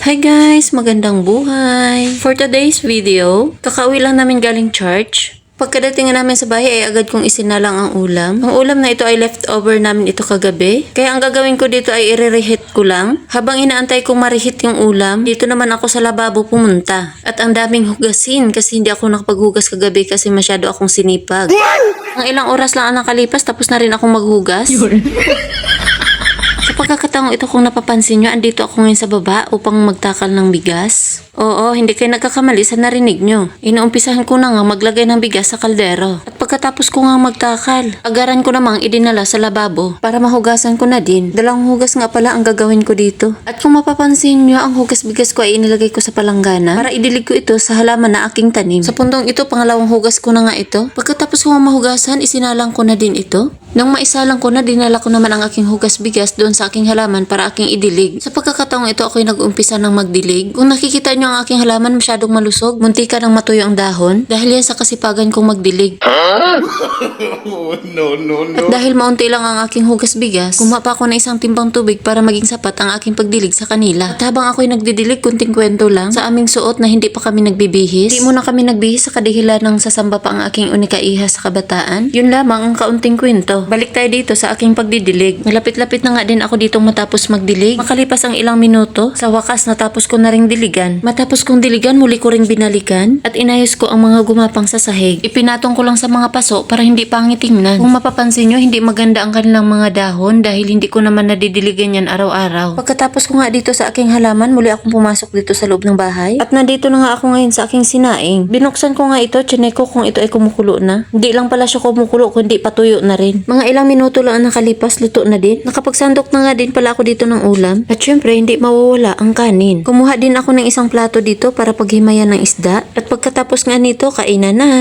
Hi guys! Magandang buhay! For today's video, kakauwi lang namin galing church. Pagkadating namin sa bahay ay agad kong isinalang ang ulam. Ang ulam na ito ay leftover namin ito kagabi. Kaya ang gagawin ko dito ay i-reheat ko lang. Habang inaantay kong ma-reheat yung ulam, dito naman ako sa lababo pumunta. At ang daming hugasin kasi hindi ako nakapaghugas kagabi kasi masyado akong sinipag. Ang ilang oras lang ang nakalipas tapos na rin akong maghugas. Sa pagkakataong ito kung napapansin nyo, andito ako ngayon sa baba upang magtakal ng bigas. Oo, hindi kayo nagkakamali sa narinig nyo. Inuumpisahan ko na nga maglagay ng bigas sa kaldero. At pagkatapos ko nga magtakal, agaran ko namang idinala sa lababo para mahugasan ko na din. Dalawang hugas nga pala ang gagawin ko dito. At kung mapapansin nyo, ang hugas bigas ko ay inilagay ko sa palanggana para idilig ko ito sa halaman na aking tanim. Sa puntong ito, pangalawang hugas ko na nga ito. Pagkatapos ko nga mahugasan, isinalang ko na din ito. Nang maisalang ko na, dinala ko naman ang aking hugas bigas doon sa aking halaman para aking idilig. Sa pagkakataong ito, ako'y nag-umpisa ng magdilig. Kung nakikita nyo ang aking halaman masyadong malusog, muntika ng matuyo ang dahon, dahil yan sa kasipagan kong magdilig. No. At dahil maunti lang ang aking hugas bigas, kumapa ako na isang timbang tubig para maging sapat ang aking pagdilig sa kanila. At habang ako'y nagdidilig, kunting kwento lang, sa aming suot na hindi pa kami nagbibihis. Hindi muna kami nagbihis sa kadahilan ng sasamba pa ang aking unika-iha sa kabataan. Yun lamang ang kaunting kwento. Balik tayo dito sa aking pagdidilig. Malapit-lapit na nga din ako ditong matapos magdilig. Makalipas ang ilang minuto, sa wakas natapos ko na ring diligan. Matapos kong diligan, muli ko ring binalikan at inayos ko ang mga gumapang sa sahig. Ipinatong ko lang sa mga paso para hindi pangit tingnan. Kung mapapansin nyo, hindi maganda ang kanilang mga dahon dahil hindi ko naman nadidiligan yan araw-araw. Pagkatapos ko nga dito sa aking halaman, muli akong pumasok dito sa loob ng bahay. At nandito na nga ako ngayon sa aking sinaing. Binuksan ko nga ito, chinek ko kung ito ay kumukulo na. Hindi lang pala siya kumukulo, kundi patuyo na rin. Mga ilang minuto lang ang nakalipas, luto na din. Nakapagsandok na nga din pala ako dito ng ulam. At syempre, hindi mawawala ang kanin. Kumuha din ako ng isang plato dito para paghimayan ng isda. At pagkatapos nga nito, kainan na.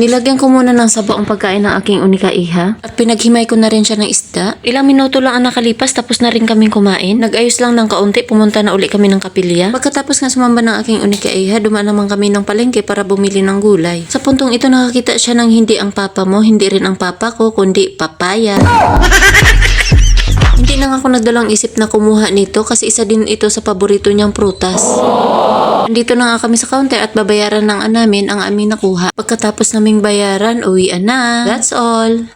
Nilagyan ko muna ng sabaw ang pagkain ng aking unika-iha. At pinaghimay ko na rin siya ng isda. Ilang minuto lang ang nakalipas, tapos na rin kaming kumain. Nag-ayos lang ng kaunti, pumunta na uli kami ng kapilya. Pagkatapos nga sumamba ng aking unika-iha, dumaan naman kami ng palengke para bumili ng gulay. Sa puntong ito, nakakita siya ng hindi ang papa mo, hindi rin ang papa ko, kundi papaya. Hindi na ako nagdalang isip na kumuha nito kasi isa din ito sa paborito niyang prutas. Nandito na nga kami sa counter at babayaran ng namin ang aming nakuha. Pagkatapos naming bayaran, uwian na. That's all.